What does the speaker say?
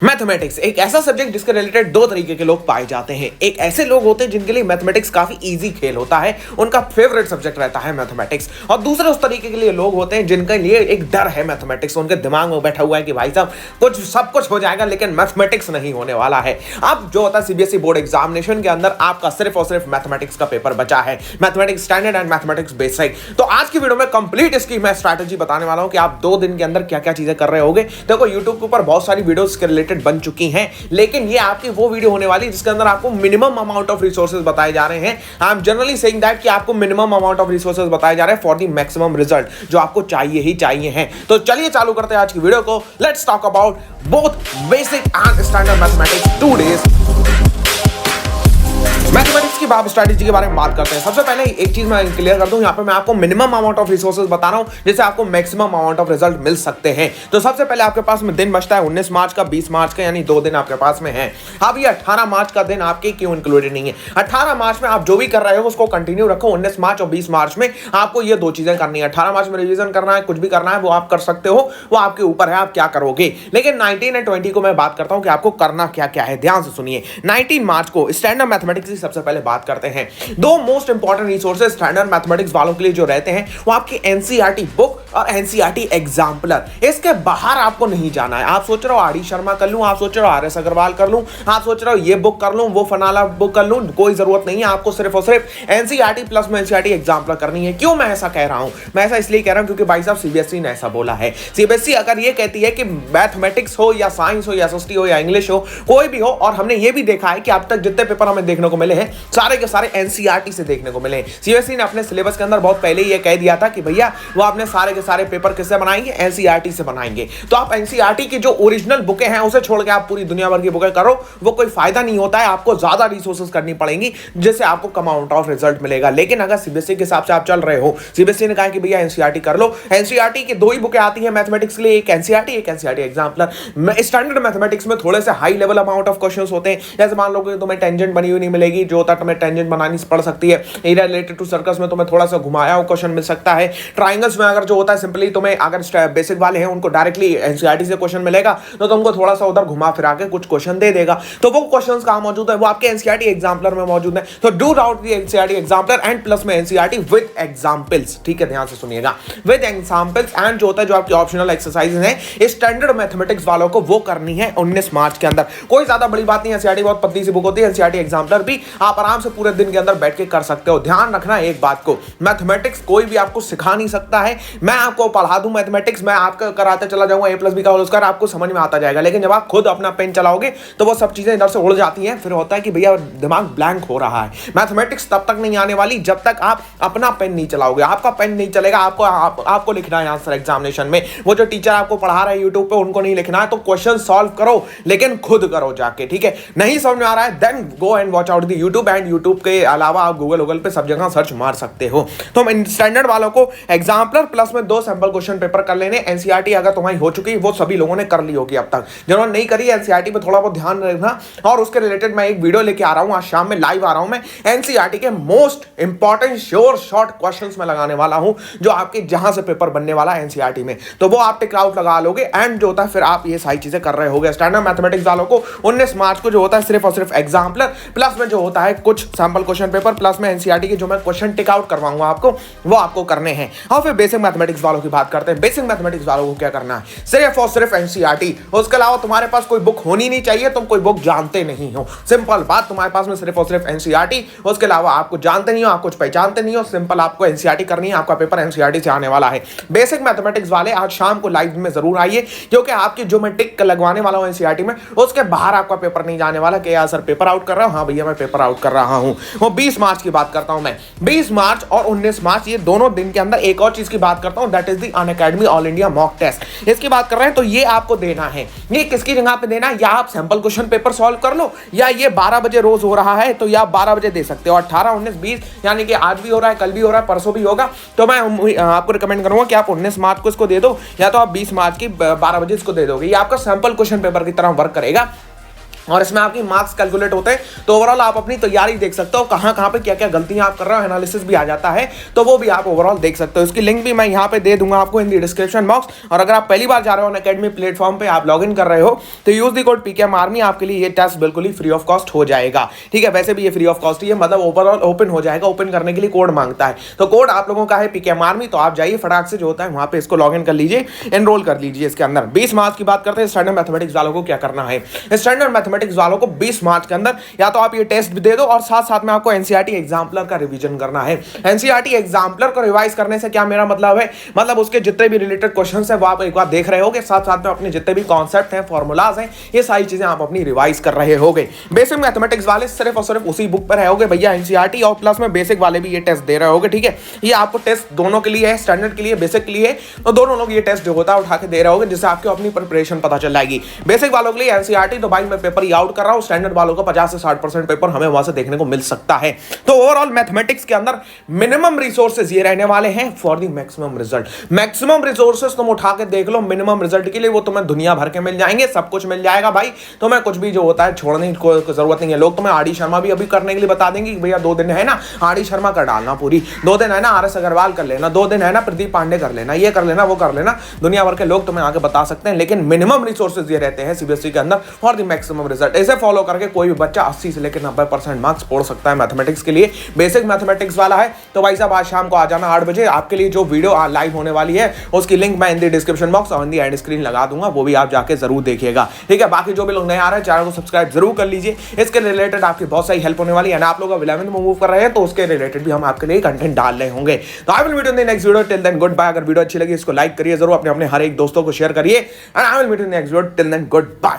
Mathematics एक ऐसा subject जिसके रिलेटेड दो तरीके के लोग पाए जाते हैं। एक ऐसे लोग होते हैं जिनके लिए मैथमेटिक्स काफी इजी खेल होता है, उनका फेवरेट सब्जेक्ट रहता है मैथमेटिक्स। और दूसरे उस तरीके के लिए लोग होते हैं जिनके लिए एक डर है मैथमेटिक्स, उनके दिमाग में बैठा हुआ है कि भाई साहब कुछ सब कुछ हो जाएगा लेकिन मैथमेटिक्स नहीं होने वाला है। अब जो होता है सीबीएसई बोर्ड एग्जामिनेशन के अंदर आपका सिर्फ और सिर्फ मैथमेटिक्स का पेपर बचा है, mathematics standard and mathematics basic. तो आज की वीडियो में कंप्लीट इसकी मैं स्ट्रैटेजी बताने वाला हूं कि आप 2 दिन के अंदर क्या क्या चीजें कर रहे होगे। देखो यूट्यूब के ऊपर बहुत सारी वीडियोस के रिलेटेड बन चुकी हैं, लेकिन ये आपकी वो वीडियो होने वाली जिसके अंदर आपको मिनिमम अमाउंट ऑफ रिसोर्सेज बताए जा रहे हैं। I am generally saying that कि आपको मिनिमम अमाउंट ऑफ रिसोर्सेज बताए जा रहे हैं फॉर द मैक्सिमम रिजल्ट जो आपको चाहिए ही चाहिए हैं। तो चलिए चालू करते हैं आज की वीडियो को। Let's talk about both basic and standard mathematics 2 days. Mathematics की बात स्ट्रैटेजी के बारे में बात करते हैं। सबसे पहले एक चीज मैं क्लियर कर दूं, यहाँ पे मैं आपको मिनिमम अमाउंट ऑफ रिसोर्सेज बता रहा हूं जिससे आपको मैक्सिमम अमाउंट ऑफ रिजल्ट मिल सकते हैं। तो सबसे पहले आपके पास में दिन बचता है 19 मार्च का, 20 मार्च का, यानी 2 दिन आपके पास में है। अब ये 18 मार्च का दिन आपके क्यों इंक्लूडेड नहीं है? 18 मार्च में आप जो भी कर रहे हो उसको कंटिन्यू रखो। 19 मार्च और 20 मार्च में आपको ये 2 चीजें करनी है। 18 मार्च में रिवीजन करना है, कुछ भी करना है वो आप कर सकते हो, वो आपके ऊपर है आप क्या करोगे। लेकिन 19 और 20 को मैं बात करता हूं कि आपको करना क्या क्या है। ध्यान से सुनिए। 19 मार्च को स्टैंडर्ड मैथमेटिक्स की सबसे पहले बात करते हैं। 2 most important resources standard mathematics वालों के लिए जो रहते हैं वो आपकी एनसीईआरटी बुक और एनसीईआरटी एग्जाम्पलर। इसके बाहर आपको नहीं जाना है। आप सोच रहे हो आर शर्मा कर लूं, आप सोच रहे हो आर एस अग्रवाल कर लूं, आप सोच रहे हो ये बुक कर लूं, वो फनाला बुक कर लूं, कोई जरूरत नहीं है। आपको सिर्फ और सिर्फ एनसीईआरटी प्लस में एनसीईआरटी एग्जाम्पलर करनी है। क्यों मैं ऐसा कह रहा हूं? मैं ऐसा इसलिए कह रहा हूं क्योंकि भाई साहब सीबीएसई ने ऐसा बोला है। सीबीएसई अगर ये कहती है कि मैथमेटिक्स हो या साइंस हो या एसएसटी हो या इंग्लिश हो, कोई भी हो, और हमने ये भी देखा है कि अब तक जितने पेपर हमें देखने को मिले हैं सारे के सारे एनसीईआरटी से देखने को मिले। सीबीएसई ने अपने सिलेबस के अंदर बहुत पहले ही ये कह दिया था कि भैया वो अपने सारे के सारे पेपर किससे बनाएंगे? एनसीईआरटी से बनाएंगे। तो आप एनसीईआरटी की जो ओरिजिनल बुकें हैं उसे छोड़ के आप पूरी दुनिया भर की बुकें करो, वो कोई फायदा नहीं होता है। आपको ज्यादा रिसोर्सेज करनी पड़ेंगी जिससे आपको कम अमाउंट ऑफ रिजल्ट मिलेगा। लेकिन अगर सीबीएसई के हिसाब से आप चल रहे हो, सीबीएसई ने कहा कि भैया एनसीईआरटी कर लो। एनसीईआरटी की 2 ही बुकें आती है मैथमेटिक्स के लिए, एक एनसीईआरटी एक एनसीईआरटी एग्जाम्पलर। स्टैंडर्ड मैथमेटिक्स में थोड़े से high level amount of questions होते हैं। जैसे मान लो कि तुम्हें टेंजेंट बनी हुई नहीं मिलेगी, जो होता है तुम्हें टेंजेंट बनानी पड़ सकती है। एरिया रिलेटेड टू सर्कल्स में तुम्हें थोड़ा सा घुमाया हुआ क्वेश्चन मिल सकता है। ट्रायंगल्स में अगर जो होता है सिंपली तुम्हें अगर बेसिक वाले हैं उनको डायरेक्टली एनसीईआरटी से क्वेश्चन मिलेगा तो तुमको थोड़ा सा उधर घुमा फिरा के कुछ क्वेश्चन दे देगा। तो वो क्वेश्चंस कहां मौजूद है? वो आपके एनसीईआरटी एग्जाम्पलर में मौजूद है। तो do out the NCERT exemplar and plus में एनसीईआरटी विद एग्जांपल्स। ठीक है, ध्यान से सुनिएगा, विद एग्जांपल्स। एंड जो होता है जो आपकी ऑप्शनल एक्सरसाइजेज हैं स्टैंडर्ड मैथमेटिक्स वालों को वो करनी है 19 मार्च के अंदर। कोई ज्यादा बड़ी बात नहीं है। एनसीईआरटी बहुत पतली सी बुक होती है। एनसीईआरटी एग्जाम्पलर भी आप आराम से पूरे दिन के अंदर बैठ के कर सकते हो। ध्यान रखना एक बात को, मैथमेटिक्स कोई भी आपको सिखा नहीं सकता है। मैं आपको पढ़ा दूं मैथमेटिक्स, मैं आपका कराते चला जाऊंगा a + b का होल स्क्वायर, आपको समझ में आता जाएगा। लेकिन जब आप खुद अपना पेन चलाओगे तो वो सब चीजें इधर से उड़ जाती हैं। फिर होता है कि भैया दिमाग ब्लैंक हो रहा है। मैथमेटिक्स तब तक नहीं आने वाली जब तक आप अपना पेन नहीं चलाओगे। आपका पेन नहीं चलेगा, आपको लिखना है आंसर एग्जामिनेशन में। वो जो टीचर आपको पढ़ा रहे हैं यूट्यूब पे उनको नहीं लिखना है। तो क्वेश्चन सॉल्व करो लेकिन खुद करो जाके। ठीक है, नहीं समझ में आ रहा है then go and watch out the YouTube. And YouTube के अलावा आप गूगल पे सब जगह सर्च मार सकते हो। तो स्टैंडर्ड वालों को एग्जाम्पलर प्लस में 2 सैंपल क्वेश्चन पेपर कर लेने। एनसीईआरटी अगर तुम्हारी हो चुकी है वो सभी लोगों ने कर ली होगी अब तक। जिन्होंने नहीं करी एनसीईआरटी पे थोड़ा बहुत ध्यान रखना। और उसके रिलेटेड मैं एक वीडियो लेके आ रहा हूं, आज शाम में लाइव आ रहा हूं मैं। एनसीईआरटी के most important sure short questions में लगाने वाला हूं जो आपके जहां से पेपर बनने वाला है एनसीईआरटी में। तो वो आप टिक आउट लगा लोगे एंड जो होता है फिर आप ये सारी चीजें कर रहे होगे। स्टैंडर्ड मैथमेटिक्स वालों को 19 मार्च को जो होता है सिर्फ और सिर्फ एग्जाम्पलर प्लस में जो होता है कुछ सैंपल क्वेश्चन पेपर प्लस में एनसीईआरटी के जो मैं क्वेश्चन टिक आउट करवाऊंगा आपको, वो आपको करने हैं। और फिर बेसिक मैथमेटिक्स वालों की बात करते हैं। बेसिक मैथमेटिक्स वालों को क्या करना है? सिर्फ और सिर्फ एनसीईआरटी। उसके अलावा तुम्हारे पास कोई बुक होनी नहीं चाहिए। तुम कोई बुक जानते नहीं हो, सिंपल बात। तुम्हारे पास में सिर्फ और सिर्फ एनसीईआरटी, उसके अलावा आप कुछ जानते नहीं हो, आप कुछ पहचानते नहीं हो। सिंपल आपको एनसीईआरटी करनी है। आपका पेपर एनसीईआरटी से आने वाला है। बेसिक मैथमेटिक्स वाले आज शाम को लाइव में जरूर आइए, क्योंकि आपकी जो मैं टिक लगवाने वाला हूं एनसीईआरटी में उसके बाहर आपका पेपर नहीं जाने वाला कि यार सर पेपर आउट कर रहा हूं। हाँ भैया मैं पेपर आउट कर रहा हूं। वो 20 मार्च की बात करता हूं मैं। 20 मार्च और 19 मार्च ये दोनों दिन के अंदर एक और चीज की बात करता हूं, that is the Unacademy all India mock test. इसकी बात कर रहे हैं तो ये आपको देना है। ये किसकी जगह पे देना है? या आप सैंपल क्वेश्चन पेपर सॉल्व कर लो, या ये 12 बजे रोज हो रहा है तो या 12 बजे दे सकते हो। 18, 19, 20 यानी कि आज भी हो रहा है, कल भी हो रहा है, परसों भी होगा। तो मैं आपको रिकमेंड करूंगा कि आप 19 मार्च को इसको दे दो, या तो आप 20 मार्च की 12 बजे इसको दे दोगे। ये आपका सैंपल क्वेश्चन पेपर की तरह वर्क करेगा। और इसमें आपकी मार्क्स कैलकुलेट होते हैं। तो ओवरऑल आप अपनी तैयारी देख सकते हो, कहां कहां पे क्या क्या गलतियां आप कर रहे हो, एनालिसिस भी आ जाता है, तो वो भी आप ओवरऑल देख सकते हो। इसकी लिंक भी मैं यहां पे दे दूंगा आपको इन द डिस्क्रिप्शन बॉक्स। और अगर आप पहली बार जा रहे हो अनअकैडमी प्लेटफॉर्म पे, आप लॉग इन कर रहे हो, तो use the code PKM army, आपके लिए ये टेस्ट बिल्कुल ही फ्री ऑफ कॉस्ट हो जाएगा। ठीक है, वैसे भी ये फ्री ऑफ कॉस्ट ही है, मतलब ओवरऑल ओपन हो जाएगा। ओपन करने के लिए कोड मांगता है, तो कोड आप लोगों का है पीकेएम आर्मी। तो आप जाइए फटाक से जो होता है वहां पे इसको लॉग इन कर लीजिए, एनरोल कर लीजिए इसके अंदर। 20 मार्क्स की बात करते हैं, स्टैंडर्ड मैथमेटिक्स वालों को क्या करना है। स्टैंडर्ड मैथमेटिक्स वालों को 20 मार्च के अंदर या तो आप ये टेस्ट भी दे दो, और साथ साथ में आपको एनसीईआरटी एग्जाम्पलर का रिवीजन करना है। एनसीईआरटी एग्जाम्पलर को रिवाइज करने से क्या मेरा मतलब है, मतलब उसके जितने भी रिलेटेड क्वेश्चंस है वो आप एक बार देख रहे होगे, साथ साथ में अपने जितने भी कॉन्सेप्ट हैं, फॉर्मूलाज हैं, ये सारी चीजें आप अपनी रिवाइज कर रहे होगे। बेसिक मैथमेटिक्स वाले सिर्फ और सिर्फ उसी बुक पर रहोगे भैया, एनसीईआरटी, और प्लस में बेसिक वाले भी ये टेस्ट दे रहे होगे। ठीक है, ये आपको टेस्ट दोनों के लिए है, स्टैंडर्ड के लिए, बेसिक के लिए, तो दोनों लोग ये टेस्ट जो होता है उठा के दे रहे होगे, जिससे आपको अपनी प्रिपरेशन पता चल जाएगी। बेसिक वालों के लिए एनसीईआरटी, तो भाई मैं पेपर ही आउट कर रहा हूं, स्टैंडर्ड वालों को 50 से 60% पेपर हमें वहां से देखने को मिल सकता है। तो ओवरऑल मैथमेटिक्स के अंदर मिनिमम रिसोर्सेज ये रहने वाले हैं for the maximum result. Maximum resources तुम उठा के देख लो मिनिमम रिजल्ट के लिए, वो तुम्हें दुनिया भर के मिल जाएंगे, सब कुछ मिल जाएगा भाई। तुम्हें कुछ भी जो होता है छोड़ने की जरूरत नहीं है। लोग तुम्हें आरडी शर्मा भी अभी करने के लिए बता देंगे कि भैया 2 दिन है ना आरडी शर्मा कर डालना पूरी, 2 दिन है ना आरएस अग्रवाल कर लेना, 2 दिन है ना प्रदीप पांडे कर लेना, ये कर लेना, वो कर लेना। दुनिया भर के लोग तुम्हें आगे बता सकते हैं, लेकिन मिनिमम रिसोर्सेज ये रहते हैं सीबीएसई के अंदर फॉर द मैक्सिमम रिजल्ट। इसे फॉलो करके कोई भी बच्चा 80 से लेकर 90% मार्क्स छोड़ सकता है मैथमेटिक्स के लिए। बेसिक मैथमेटिक्स वाला है तो भाई साहब आज शाम को आ जाना 8 बजे, आपके लिए जो वीडियो लाइव होने वाली है उसकी लिंक मैं इन द डिस्क्रिप्शन बॉक्स और इन द एंड स्क्रीन लगा दूंगा, वो भी आप जाके जरूर देखिएगा। ठीक है, बाकी जो भी लोग नए आ रहे हैं चैनल को सब्सक्राइब जरूर कर लीजिए, इसके रिलेटेड आपकी बहुत सारी हेल्प होने वाली है। आप लोग 11th में मूव कर रहे हैं तो उसके रिलेटेड भी हम आपके लिए कंटेंट डाल रहे होंगे। तो I will meet in the next video, till then goodbye. अगर वीडियो अच्छी लगी इसको लाइक करिए जरूर, अपने हर एक दोस्तों को शेयर करिए, and I will meet in the next video, till then good bye.